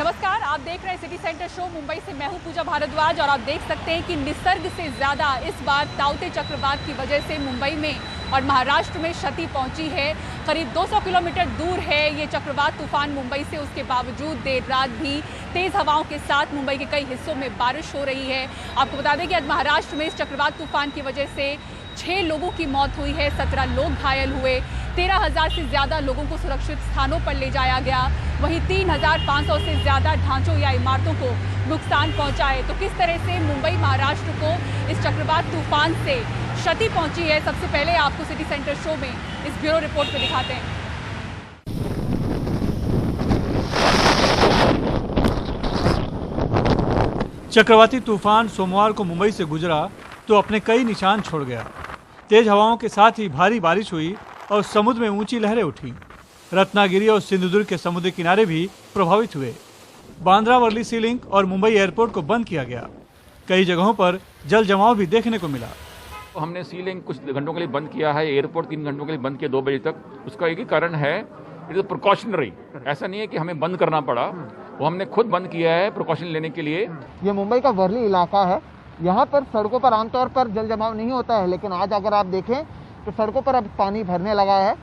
नमस्कार, आप देख रहे हैं सिटी सेंटर शो। मुंबई से मैं हूं पूजा भारद्वाज और आप देख सकते हैं कि निसर्ग से ज्यादा इस बार ताउते चक्रवात की वजह से मुंबई में और महाराष्ट्र में क्षति पहुंची है। करीब 200 किलोमीटर दूर है ये चक्रवात तूफान मुंबई से। उसके बावजूद देर रात भी तेज हवाओं के साथ मुंबई के कई हिस्सों में बारिश हो रही है। आपको बता दें कि आज महाराष्ट्र में इस चक्रवात तूफान की वजह से 6 लोगों की मौत हुई है, 17 लोग घायल हुए, 13,000 से ज़्यादा लोगों को सुरक्षित स्थानों पर ले जाया गया। वहीं 3,500 से ज़्यादा ढांचों या इमारतों को नुकसान पहुंचा है। तो किस तरह से मुंबई महाराष्ट्र को इस चक्रवात तूफान से क्षति पहुंची है, सबसे पहले आपको सिटी सेंटर शो में इस ब्यूरो रिपोर्ट में दिखाते हैं। चक्रवाती तूफान सोमवार को मुंबई से गुजरा तो अपने कई निशान छोड़ गया। तेज हवाओं के साथ ही भारी बारिश हुई और समुद्र में ऊंची लहरें उठी। रत्नागिरी और सिंधुदुर्ग के समुद्री किनारे भी प्रभावित हुए। बांद्रा वर्ली सी लिंक और मुंबई एयरपोर्ट को बंद किया गया। कई जगहों पर जल जमाव भी देखने को मिला। हमने सी लिंक कुछ घंटों के लिए बंद किया है, एयरपोर्ट 3 घंटों के लिए बंद किया 2 बजे तक। उसका एक ही कारण है, इट इज प्रिकॉशनरी। ऐसा नहीं है कि हमें बंद करना पड़ा, वो हमने खुद बंद किया है प्रिकॉशन लेने के लिए। ये मुंबई का वर्ली इलाका है। यहाँ पर सड़कों पर आमतौर पर जल जमाव नहीं होता है, लेकिन आज अगर आप देखें तो सड़कों पर अब पानी भरने लगा है।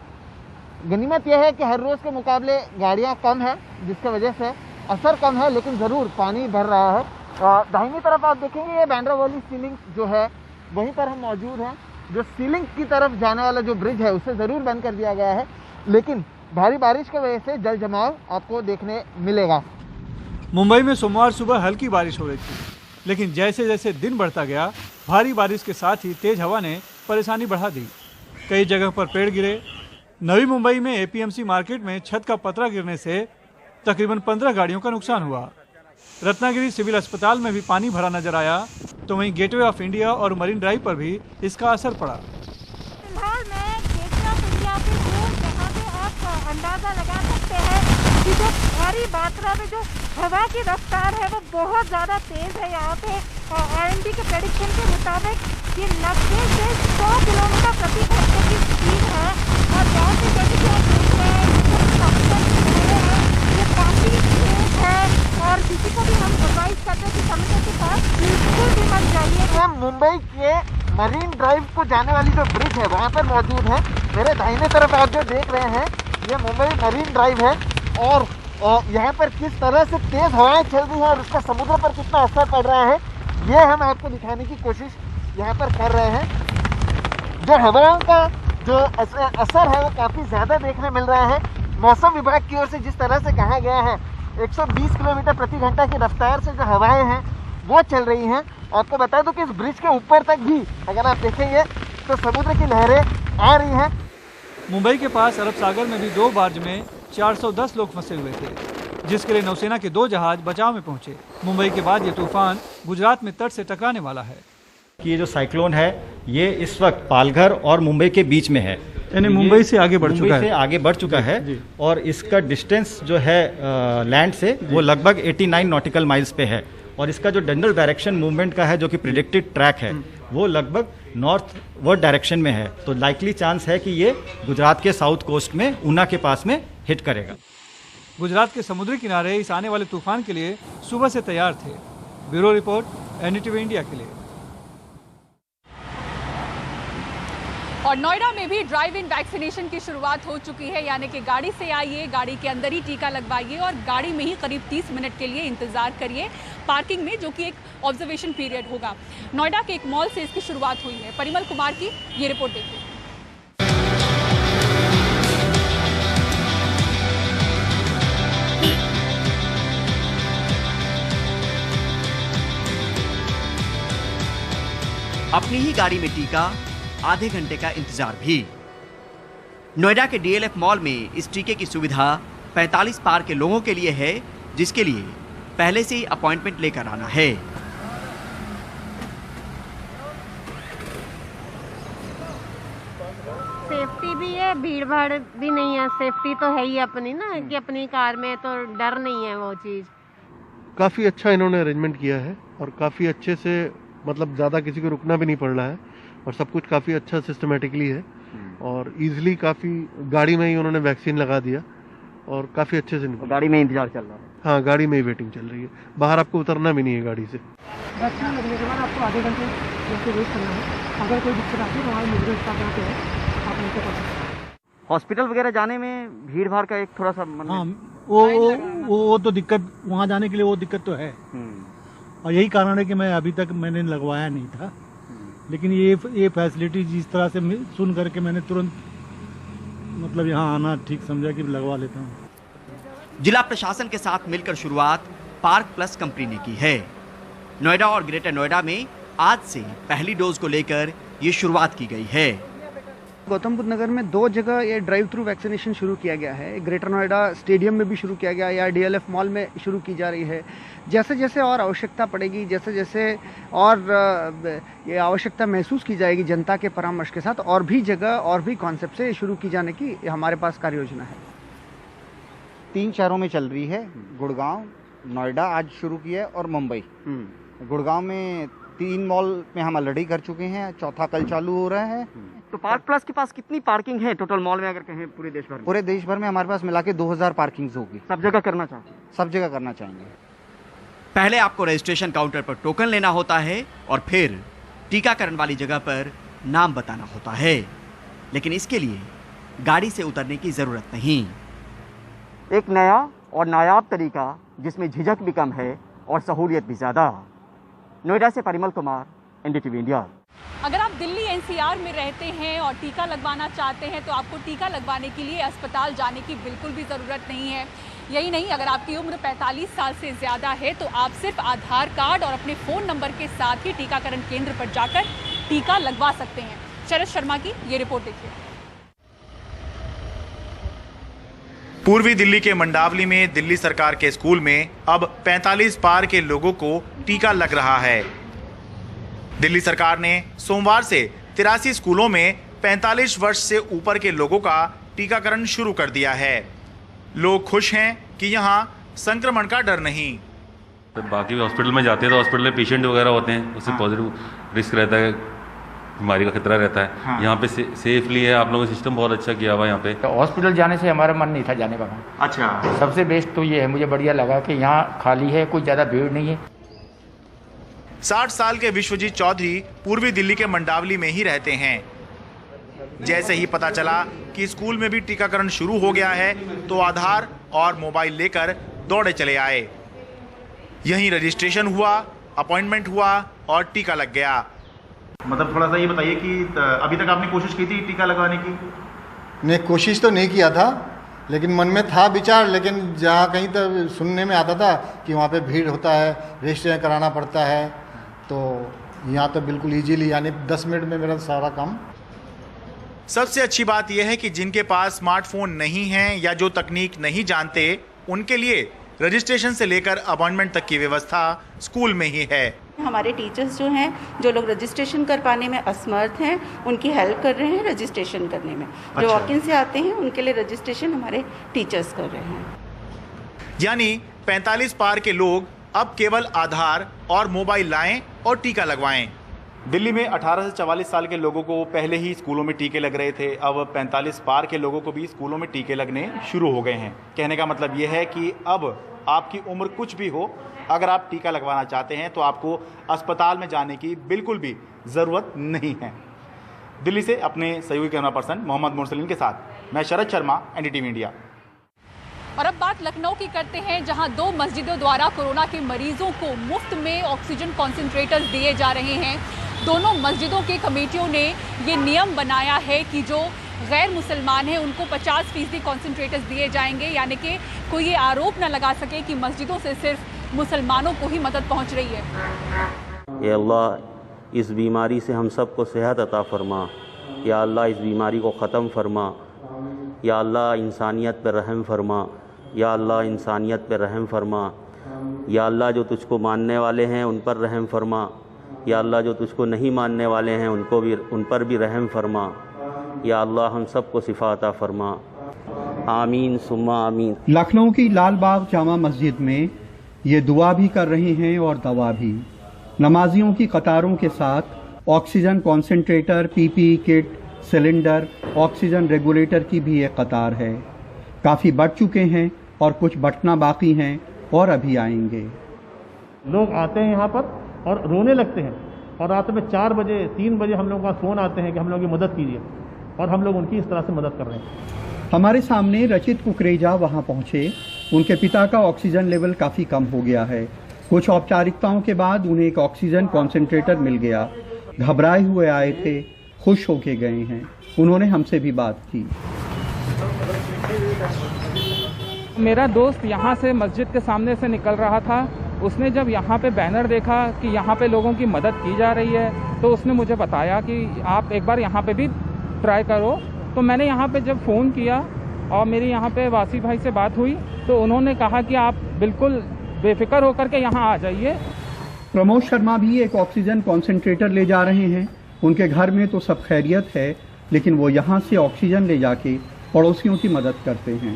गनीमत यह है कि हर रोज़ के मुकाबले गाड़ियाँ कम है, जिसकी वजह से असर कम है, लेकिन ज़रूर पानी भर रहा है। दाहिनी तरफ आप देखेंगे ये बांद्रा वर्ली सी लिंक जो है वहीं पर हम मौजूद हैं। जो सी लिंक की तरफ जाने वाला जो ब्रिज है उसे ज़रूर बंद कर दिया गया है, लेकिन भारी बारिश की वजह से जल जमाव आपको देखने मिलेगा। मुंबई में सोमवार सुबह हल्की बारिश हो रही थी, लेकिन जैसे जैसे दिन बढ़ता गया, भारी बारिश के साथ ही तेज हवा ने परेशानी बढ़ा दी। कई जगह पर पेड़ गिरे। नवी मुंबई में एपीएमसी मार्केट में छत का पतरा गिरने से तकरीबन 15 गाड़ियों का नुकसान हुआ। रत्नागिरी सिविल अस्पताल में भी पानी भरा नजर आया, तो वहीं गेटवे ऑफ इंडिया और मरीन ड्राइव पर भी इसका असर पड़ा। फिलहाल मैं गेटवे ऑफ इंडिया पे हूँ, जहाँ पे आप अंदाजा लगा सकते हैं कि जो भारी मात्रा में जो हवा की रफ्तार है वो बहुत ज़्यादा तेज़ है। यहाँ पे आरएनबी के प्रेडिक्शन के मुताबिक ये 90 से 100 किलोमीटर प्रति घंटे की स्पीड है। और जहाँ से जैसे कि आप देख रहे हैं ये काफ़ी तेज है। और किसी को भी हम एडवाइस करते हैं कि समय के साथ बिल्कुल भी मत जाइए। हम मुंबई के मरीन ड्राइव को जाने वाली जो ब्रिज है वहाँ पर मौजूद है। मेरे दाहिने तरफ आप जो देख रहे हैं ये मुंबई मरीन ड्राइव है। और यहाँ पर किस तरह से तेज हवाएं चल रही हैं और उसका समुद्र पर कितना असर पड़ रहा है, ये हम आपको दिखाने की कोशिश यहाँ पर कर रहे हैं। जो हवाओं का जो असर है वो काफ़ी ज़्यादा देखने मिल रहा है। मौसम विभाग की ओर से जिस तरह से कहा गया है 120 किलोमीटर प्रति घंटा की रफ्तार से जो हवाएं हैं वो चल रही हैं। आपको बता दूं कि इस ब्रिज के ऊपर तक भी अगर आप देखेंगे तो समुद्र की लहरें आ रही हैं। मुंबई के पास अरब सागर में भी 2 बार्ज में 410 लोग फंसे हुए थे, जिसके लिए नौसेना के 2 जहाज बचाव में पहुंचे। मुंबई के बाद ये तूफान गुजरात में तट से टकराने वाला है। कि ये जो साइक्लोन है ये इस वक्त पालघर और मुंबई के बीच में है, यानी मुंबई से आगे बढ़ चुका है। मुंबई से आगे बढ़ चुका है जी। और इसका डिस्टेंस जो है लैंड से वो लगभग 89 नॉटिकल माइल्स पे है। और इसका जो जनरल डायरेक्शन मूवमेंट का है, जो कि प्रिडिक्टेड ट्रैक है, वो लगभग नॉर्थवर्ड डायरेक्शन में है। तो लाइकली चांस है कि ये गुजरात के साउथ कोस्ट में ऊना के पास में हिट करेगा। गुजरात के समुद्री किनारे इस आने वाले तूफान के लिए सुबह से तैयार थे। ब्यूरो रिपोर्ट एनडीटीवी इंडिया के लिए। और नोएडा में भी ड्राइव इन वैक्सीनेशन की शुरुआत हो चुकी है, यानी कि गाड़ी से आइए, गाड़ी के अंदर ही टीका लगवाइए और गाड़ी में ही करीब 30 मिनट के लिए इंतजार करिए पार्किंग में, जो कि एक ऑब्जर्वेशन पीरियड होगा। नोएडा के एक मॉल से इसकी शुरुआत हुई है। परिमल कुमार की ये रिपोर्ट देखिए। अपनी ही गाड़ी में टीका, आधे घंटे का इंतजार भी। नोएडा के डीएलएफ मॉल में इस टीके की सुविधा 45 पार के लोगों के लिए है, जिसके लिए पहले से ही अपॉइंटमेंट लेकर आना है। सेफ्टी भी है, भीड़ भाड़ भी नहीं है। सेफ्टी तो है ही अपनी ना, कि अपनी कार में तो डर नहीं है वो चीज़। काफ़ी अच्छा इन्होंने अरेंजमेंट किया है और काफ़ी अच्छे से, मतलब ज़्यादा किसी को रुकना भी नहीं पड़ रहा है और सब कुछ काफ़ी अच्छा सिस्टमेटिकली है और इजीली काफ़ी गाड़ी में ही उन्होंने वैक्सीन लगा दिया और काफ़ी अच्छे से गाड़ी में इंतजार चल रहा है। हाँ, गाड़ी में ही वेटिंग चल रही है, बाहर आपको उतरना भी नहीं है गाड़ी से। वैक्सीन लगने के बाद आपको आधे घंटे जैसे वेट करना है। अगर कोई दिक्कत आती है तो हमारे मेडिकल स्टाफ यहाँ पे है, आप उनसे पूछ सकते हैं। हॉस्पिटल वगैरह जाने में भीड़ भाड़ का एक थोड़ा सा हाँ, वो तो दिक्कत, वहाँ जाने के लिए वो दिक्कत तो है। और यही कारण है कि मैं अभी तक मैंने लगवाया नहीं था, लेकिन ये फैसिलिटी जिस तरह से सुन करके मैंने तुरंत मतलब यहाँ आना ठीक समझा कि लगवा लेता हूँ। जिला प्रशासन के साथ मिलकर शुरुआत पार्क प्लस कंपनी ने की है। नोएडा और ग्रेटर नोएडा में आज से पहली डोज को लेकर ये शुरुआत की गई है। गौतम बुद्ध नगर में 2 जगह ये ड्राइव थ्रू वैक्सीनेशन शुरू किया गया है। ग्रेटर नोएडा स्टेडियम में भी शुरू किया गया है, या DLF मॉल में शुरू की जा रही है। जैसे जैसे और आवश्यकता पड़ेगी, जैसे जैसे और ये आवश्यकता महसूस की जाएगी जनता के परामर्श के साथ, और भी जगह और भी कॉन्सेप्ट से शुरू की जाने की हमारे पास कार्य योजना है। 3 शहरों में चल रही है, गुड़गांव, नोएडा आज शुरू किया है और मुंबई। गुड़गांव में 3 मॉल में हम ऑलरेडी कर चुके हैं, चौथा कल चालू हो रहा है। तो पार्क प्लस के पास कितनी पार्किंग है टोटल मॉल में अगर कहें पूरे देश भर में? पूरे देश भर में हमारे पास मिला के 2000 पार्किंग्स होगी। सब जगह करना चाहते हैं? सब जगह करना चाहेंगे। पहले आपको रजिस्ट्रेशन काउंटर पर टोकन लेना होता है और फिर टीकाकरण वाली जगह पर नाम बताना होता है, लेकिन इसके लिए गाड़ी से उतरने की जरूरत नहीं। एक नया और नायाब तरीका जिसमें झिझक भी कम है और सहूलियत भी ज़्यादा। नोएडा से परिमल कुमार, NDTV इंडिया। अगर आप दिल्ली NCR में रहते हैं और टीका लगवाना चाहते हैं तो आपको टीका लगवाने के लिए अस्पताल जाने की बिल्कुल भी ज़रूरत नहीं है। यही नहीं, अगर आपकी उम्र 45 साल से ज़्यादा है तो आप सिर्फ आधार कार्ड और अपने फ़ोन नंबर के साथ ही टीकाकरण केंद्र पर जाकर टीका लगवा सकते हैं। शरद शर्मा की ये रिपोर्ट देखिए। पूर्वी दिल्ली के मंडावली में दिल्ली सरकार के स्कूल में अब 45 पार के लोगों को टीका लग रहा है। दिल्ली सरकार ने सोमवार से 83 स्कूलों में 45 वर्ष से ऊपर के लोगों का टीकाकरण शुरू कर दिया है। लोग खुश हैं कि यहाँ संक्रमण का डर नहीं। तो बाकी हॉस्पिटल में जाते हैं तो हॉस्पिटल में पेशेंट वगैरह होते हैं, उससे पॉजिटिव रिस्क रहता है, बीमारी का खतरा रहता है। हाँ। यहाँ पे सेफली है, आप लोगों ने सिस्टम बहुत अच्छा किया हुआ यहाँ पे। तो हॉस्पिटल जाने से हमारा मन नहीं था जाने का। अच्छा, सबसे बेस्ट तो ये है, मुझे बढ़िया लगा कि यहाँ खाली है, कोई ज़्यादा भीड़ नहीं है। 60 साल के विश्वजीत चौधरी पूर्वी दिल्ली के मंडावली में ही रहते हैं। जैसे ही पता चला कि स्कूल में भी टीकाकरण शुरू हो गया है तो आधार और मोबाइल लेकर दौड़े चले आए। यहीं रजिस्ट्रेशन हुआ, अपॉइंटमेंट हुआ और टीका लग गया। मतलब थोड़ा सा ये बताइए कि अभी तक आपने कोशिश की थी टीका लगवाने की? नहीं, कोशिश तो नहीं किया था, लेकिन मन में था विचार। लेकिन जहाँ कहीं तो सुनने में आता था कि वहाँ पे भीड़ होता है, रजिस्ट्रेशन कराना पड़ता है, तो यहाँ तो बिल्कुल इजीली, यानी 10 मिनट में मेरा सारा काम। सबसे अच्छी बात यह है कि जिनके पास स्मार्टफोन नहीं है या जो तकनीक नहीं जानते, उनके लिए रजिस्ट्रेशन से लेकर अपॉइंटमेंट तक की व्यवस्था स्कूल में ही है। हमारे टीचर्स जो हैं, जो लोग रजिस्ट्रेशन कर पाने में असमर्थ हैं, उनकी हेल्प कर रहे हैं रजिस्ट्रेशन करने में। जो वॉक इन से आते हैं उनके लिए रजिस्ट्रेशन हमारे टीचर्स कर रहे हैं। यानी 45 पार के लोग अब केवल आधार और मोबाइल लाएं और टीका लगवाएं। दिल्ली में 18 से 44 साल के लोगों को पहले ही स्कूलों में टीके लग रहे थे, अब 45 पार के लोगों को भी स्कूलों में टीके लगने शुरू हो गए हैं। कहने का मतलब ये है कि अब आपकी उम्र कुछ भी हो, अगर आप टीका लगवाना चाहते हैं तो आपको अस्पताल में जाने की बिल्कुल भी ज़रूरत नहीं है। दिल्ली से अपने सहयोगी कैमरा पर्सन मोहम्मद मुरसलीन के साथ मैं शरद शर्मा, NDTV इंडिया। और अब बात लखनऊ की करते हैं, जहां 2 मस्जिदों द्वारा कोरोना के मरीजों को मुफ्त में ऑक्सीजन कॉन्सेंट्रेटर्स दिए जा रहे हैं। दोनों मस्जिदों के कमेटियों ने ये नियम बनाया है कि जो गैर मुसलमान हैं उनको 50% कॉन्सेंट्रेटर्स दिए जाएंगे, यानी कि कोई ये आरोप न लगा सके कि मस्जिदों से सिर्फ मुसलमानों को ही मदद पहुंच रही है। या अल्लाह, इस बीमारी से हम सबको सेहत अता फरमा। या अल्लाह, इस बीमारी को ख़त्म फरमा। या अल्लाह, इंसानियत पर रहम फरमा। या अल्लाह, इंसानियत पर रहम फरमा। या अल्लाह, जो तुझको मानने वाले हैं उन पर रहम फरमा। या अल्लाह, जो तुझको नहीं मानने वाले हैं उन पर भी रहम फरमा। या अल्लाह, हम सबको शिफा अता फरमा। आमीन सुम्मा आमीन। लखनऊ की लाल बाग जामा मस्जिद में ये दुआ भी कर रहे हैं और दवा भी। नमाजियों की कतारों के साथ oxygen concentrator, PPE kit, cylinder, oxygen regulator की भी एक कतार है। काफ़ी बढ़ चुके हैं और कुछ बटना बाकी हैं। और अभी आएंगे। लोग आते हैं यहाँ पर और रोने लगते हैं और रात में 4 बजे 3 बजे हम लोगों का फ़ोन आते हैं कि हम लोगों की मदद कीजिए और हम लोग उनकी इस तरह से मदद कर रहे हैं। हमारे सामने रचित कुकरेजा वहाँ पहुँचे। उनके पिता का ऑक्सीजन लेवल काफ़ी कम हो गया है। कुछ औपचारिकताओं के बाद उन्हें एक ऑक्सीजन कॉन्सेंट्रेटर मिल गया। घबराए हुए आए थे, खुश होके गए हैं। उन्होंने हमसे भी बात की। मेरा दोस्त यहाँ से मस्जिद के सामने से निकल रहा था। उसने जब यहाँ पे बैनर देखा कि यहाँ पे लोगों की मदद की जा रही है तो उसने मुझे बताया कि आप एक बार यहाँ पे भी ट्राई करो। तो मैंने यहाँ पे जब फ़ोन किया और मेरी यहाँ पे वासी भाई से बात हुई तो उन्होंने कहा कि आप बिल्कुल बेफिक्र होकर के यहाँ आ जाइए। प्रमोद शर्मा भी एक ऑक्सीजन कॉन्सेंट्रेटर ले जा रहे हैं। उनके घर में तो सब खैरियत है, लेकिन वो यहाँ से ऑक्सीजन ले जाके पड़ोसियों की मदद करते हैं।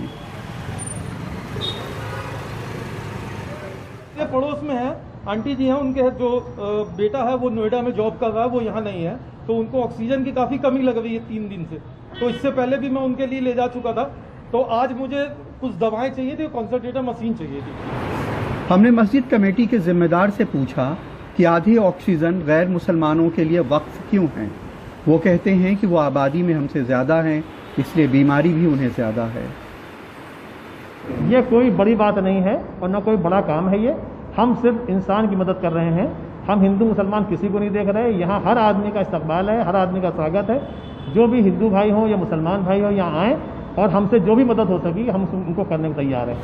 ये पड़ोस में है, आंटी जी हैं, उनके जो बेटा है वो नोएडा में जॉब कर रहा है, वो यहाँ नहीं है, तो उनको ऑक्सीजन की काफ़ी कमी लग रही है 3 दिन से। तो इससे पहले भी मैं उनके लिए ले जा चुका था। तो आज मुझे कुछ दवाएं चाहिए थी, कॉन्सनट्रेटर मशीन चाहिए थी। हमने मस्जिद कमेटी के जिम्मेदार से पूछा कि आधी ऑक्सीजन गैर मुसलमानों के लिए वक्फ क्यों है। वो कहते हैं कि वो आबादी में हमसे ज़्यादा हैं, इसलिए बीमारी भी उन्हें ज़्यादा है। ये कोई बड़ी बात नहीं है और न कोई बड़ा काम है। ये हम सिर्फ इंसान की मदद कर रहे हैं। हम हिंदू मुसलमान किसी को नहीं देख रहे। यहाँ हर आदमी का इस्तकबाल है, हर आदमी का स्वागत है। जो भी हिंदू भाई हो या मुसलमान भाई हो यहाँ आए और हमसे जो भी मदद हो सकी हम उनको करने को तैयार हैं।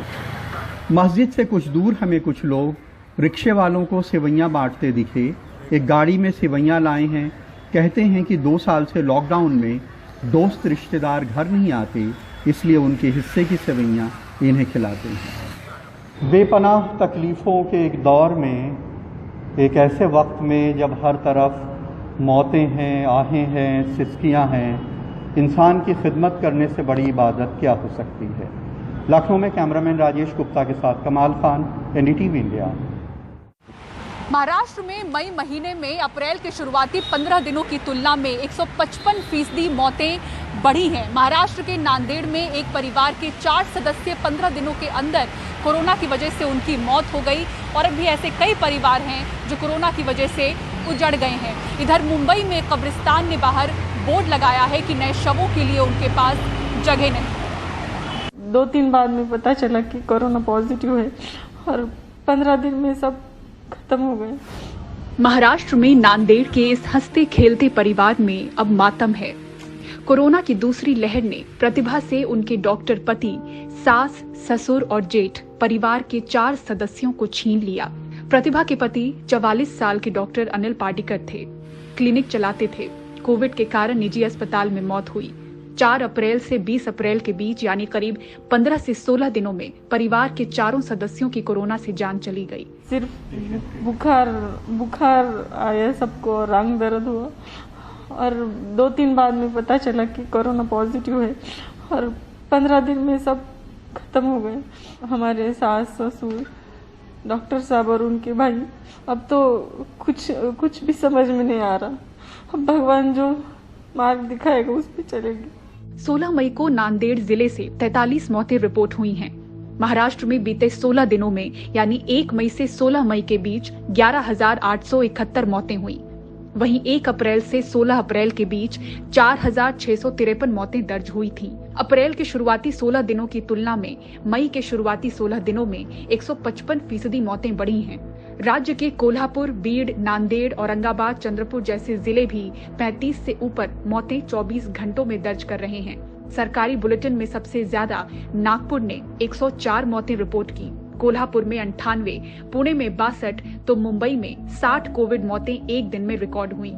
मस्जिद से कुछ दूर हमें कुछ लोग रिक्शे वालों को सेवइयाँ बांटते दिखे। एक गाड़ी में सेवइयाँ लाए हैं। कहते हैं कि 2 साल से लॉकडाउन में दोस्त रिश्तेदार घर नहीं आते, इसलिए उनके हिस्से की सेवइयाँ इन्हें खिलाते हैं। बेपनाह तकलीफ़ों के एक दौर में, एक ऐसे वक्त में जब हर तरफ मौतें हैं, आहें हैं, सिसकियाँ हैं, इंसान की खिदमत करने से बड़ी इबादत क्या हो सकती है। लखनऊ में कैमरामैन राजेश गुप्ता के साथ कमाल खान, NDTV इंडिया। महाराष्ट्र में मई महीने में अप्रैल के शुरुआती 15 दिनों की तुलना में 155% मौतें बढ़ी हैं। महाराष्ट्र के नांदेड़ में एक परिवार के 4 सदस्य 15 दिनों के अंदर कोरोना की वजह से उनकी मौत हो गई और अब भी ऐसे कई परिवार हैं जो कोरोना की वजह से उजड़ गए हैं। इधर मुंबई में कब्रिस्तान ने बाहर बोर्ड लगाया है कि नए शवों के लिए उनके पास जगह नहीं। 2-3 बाद में पता चला कि कोरोना पॉजिटिव है और 15 दिन में सब खत्म हो गए। महाराष्ट्र में नांदेड़ के इस हंसते खेलते परिवार में अब मातम है। कोरोना की दूसरी लहर ने प्रतिभा से उनके डॉक्टर पति, सास, ससुर और जेठ परिवार के 4 सदस्यों को छीन लिया। प्रतिभा के पति 44 साल के डॉक्टर अनिल पाटीकर थे। क्लिनिक चलाते थे। कोविड के कारण निजी अस्पताल में मौत हुई। 4 अप्रैल से 20 अप्रैल के बीच यानी करीब 15 से 16 दिनों में परिवार के 4 सदस्यों की कोरोना से जान चली गई। सिर्फ बुखार आया सबको, रंग दर्द हुआ और 2-3 बाद में पता चला कि कोरोना पॉजिटिव है और 15 दिन में सब खत्म हो गए। हमारे सास, ससुर, डॉक्टर साहब और उनके भाई। अब तो कुछ भी समझ में नहीं आ रहा। अब भगवान जो मार्ग दिखाएगा उस पे चलेगी। 16 मई को नांदेड़ जिले से 43 मौतें रिपोर्ट हुई हैं। महाराष्ट्र में बीते 16 दिनों में यानी 1 मई से 16 मई के बीच 11,871 मौतें हुई। वहीं 1 अप्रैल से 16 अप्रैल के बीच 4,653 मौतें दर्ज हुई थीं। अप्रैल के शुरुआती 16 दिनों की तुलना में मई के शुरुआती 16 दिनों में 155% मौतें बढ़ी हैं। राज्य के कोल्हापुर, बीड़, नांदेड़, औरंगाबाद, चंद्रपुर जैसे जिले भी 35 से ऊपर मौतें 24 घंटों में दर्ज कर रहे हैं। सरकारी बुलेटिन में सबसे ज्यादा नागपुर ने 104 मौतें रिपोर्ट की, कोल्हापुर में 98, पुणे में 62 तो मुंबई में 60 कोविड मौतें एक दिन में रिकॉर्ड हुई।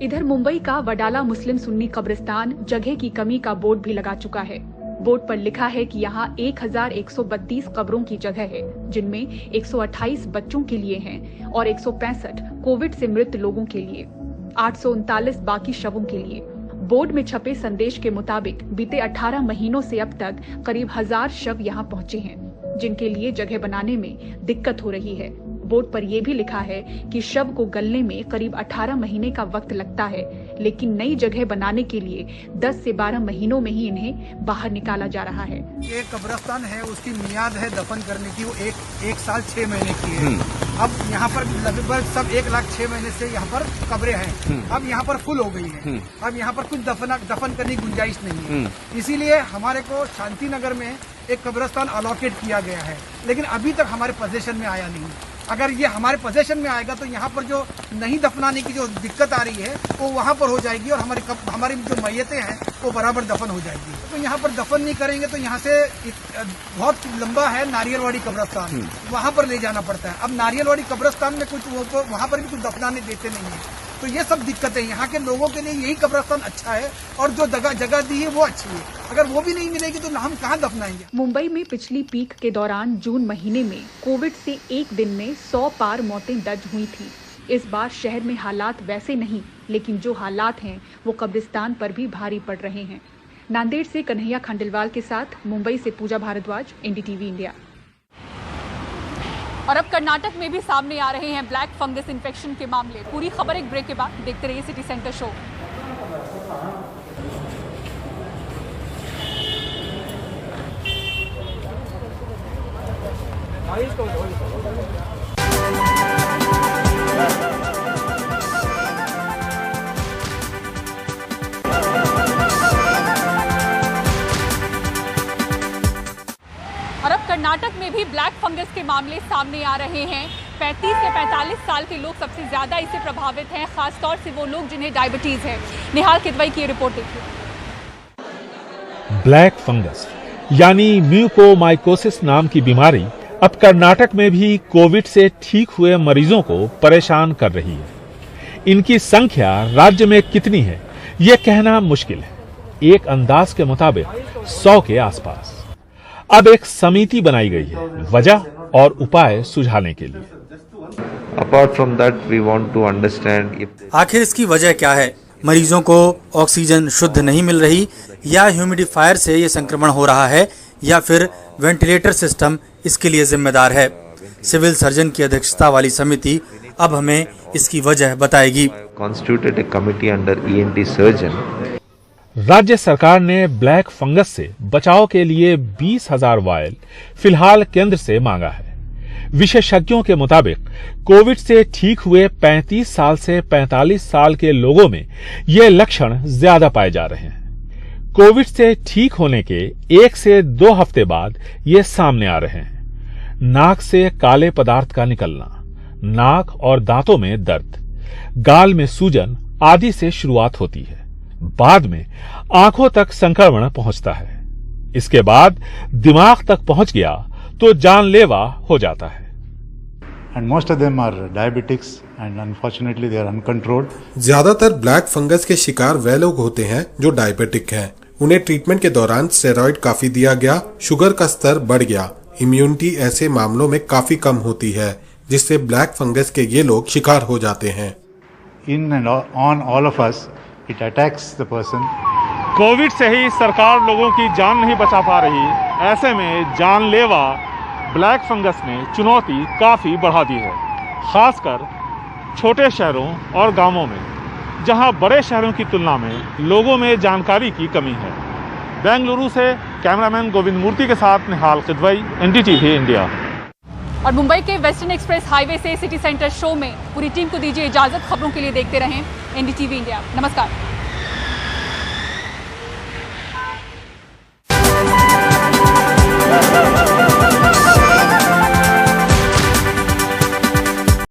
इधर मुंबई का वडाला मुस्लिम सुन्नी कब्रिस्तान जगह की कमी का बोर्ड भी लगा चुका है। बोर्ड पर लिखा है कि यहाँ 1132 कब्रों की जगह है, जिनमें 128 बच्चों के लिए हैं और 165 कोविड से मृत लोगों के लिए, 839 बाकी शवों के लिए। बोर्ड में छपे संदेश के मुताबिक बीते 18 महीनों से अब तक करीब 1000 शव यहाँ पहुँचे हैं, जिनके लिए जगह बनाने में दिक्कत हो रही है। बोर्ड पर यह भी लिखा है कि शव को गलने में करीब 18 महीने का वक्त लगता है, लेकिन नई जगह बनाने के लिए 10 से 12 महीनों में ही इन्हें बाहर निकाला जा रहा है। ये कब्रिस्तान है, उसकी मियाद है दफन करने की, वो एक साल 6 महीने की है। अब यहाँ पर लगभग सब 1 लाख 6 महीने से यहाँ पर कब्रें हैं। अब यहाँ पर फुल हो गई है। अब यहाँ पर कुछ दफन करने की गुंजाइश नहीं है। इसीलिए हमारे को शांति नगर में एक कब्रिस्तान अलॉकेट किया गया है, लेकिन अभी तक हमारे पोजीशन में आया नहीं। अगर ये हमारे पोजीशन में आएगा तो यहाँ पर जो नहीं दफनाने की जो दिक्कत आ रही है वो वहाँ पर हो जाएगी और हमारी जो मैयतें हैं वो बराबर दफन हो जाएगी। तो यहाँ पर दफन नहीं करेंगे तो यहाँ से बहुत लंबा है नारियलवाड़ी कब्रिस्तान, वहाँ पर ले जाना पड़ता है। अब नारियलवाड़ी कब्रिस्तान में कुछ वहाँ पर भी कुछ दफनाने देते नहीं है। तो ये सब दिक्कतें यहाँ के लोगों के लिए यही कब्रिस्तान अच्छा है और जो जगह दी है वो अच्छी है। अगर वो भी नहीं मिलेगी तो हम कहाँ दफनाएंगे। मुंबई में पिछली पीक के दौरान जून महीने में कोविड से एक दिन में 100 पार मौतें दर्ज हुई थी। इस बार शहर में हालात वैसे नहीं, लेकिन जो हालात हैं वो कब्रिस्तान पर भी भारी पड़ रहे हैं। नांदेड़ से कन्हैया खंडेलवाल के साथ मुंबई से पूजा भारद्वाज, एनडीटीवी इंडिया। और अब कर्नाटक में भी सामने आ रहे हैं ब्लैक फंगस इन्फेक्शन के मामले। पूरी खबर एक ब्रेक के बाद। देखते रहिए सिटी सेंटर शो। और अब कर्नाटक में भी ब्लैक फंगस के मामले सामने आ रहे हैं। 35 से 45 साल के लोग सबसे ज्यादा इससे प्रभावित हैं, खासतौर से वो लोग जिन्हें डायबिटीज है। निहाल किदवई की रिपोर्ट देखिए। ब्लैक फंगस यानी म्यूकोमाइकोसिस नाम की बीमारी अब कर्नाटक में भी कोविड से ठीक हुए मरीजों को परेशान कर रही है। इनकी संख्या राज्य में कितनी है ये कहना मुश्किल है। एक अंदाज के मुताबिक 100 के आसपास। अब एक समिति बनाई गई है वजह और उपाय सुझाने के लिए। Apart from that, we want to understand if आखिर इसकी वजह क्या है? मरीजों को ऑक्सीजन शुद्ध नहीं मिल रही, या ह्यूमिडिफायर से ये संक्रमण हो रहा है, या फिर वेंटिलेटर सिस्टम इसके लिए जिम्मेदार है। सिविल सर्जन की अध्यक्षता वाली समिति अब हमें इसकी वजह बताएगी। constituted a committee under ENT surgeon. राज्य सरकार ने ब्लैक फंगस से बचाव के लिए 20,000 वायल फिलहाल केंद्र से मांगा है। विशेषज्ञों के मुताबिक कोविड से ठीक हुए 35 साल से 45 साल के लोगों में ये लक्षण ज्यादा पाए जा रहे हैं। कोविड से ठीक होने के 1 से 2 हफ्ते बाद ये सामने आ रहे हैं। नाक से काले पदार्थ का निकलना, नाक और दांतों में दर्द, गाल में सूजन आदि से शुरुआत होती है। बाद में आंखों तक संक्रमण पहुंचता है। इसके बाद दिमाग तक पहुंच गया तो जानलेवा हो जाता है। And most of them are diabetics and unfortunately they are uncontrolled. ज्यादातर ब्लैक फंगस के शिकार वे लोग होते हैं जो डायबिटिक हैं। उन्हें ट्रीटमेंट के दौरान स्टेरॉइड काफी दिया गया, शुगर का स्तर बढ़ गया। इम्यूनिटी ऐसे मामलों में काफी कम होती है, जिससे ब्लैक फंगस के ये लोग शिकार हो जाते हैं। In and on all of us, it attacks the person. Covid से ही सरकार लोगों की जान नहीं बचा पा रही। ऐसे में जानलेवा ब्लैक फंगस ने चुनौती काफी बढ़ा दी है, खासकर छोटे शहरों और गांवों में, जहां बड़े शहरों की तुलना में लोगों में जानकारी की कमी है। बेंगलुरु से कैमरामैन गोविंद मूर्ति के साथ निहाल किदवई, एनडीटीवी इंडिया। और मुंबई के वेस्टर्न एक्सप्रेस हाईवे से सिटी सेंटर शो में पूरी टीम को दीजिए इजाजत। खबरों के लिए देखते रहें एनडीटीवी इंडिया। नमस्कार।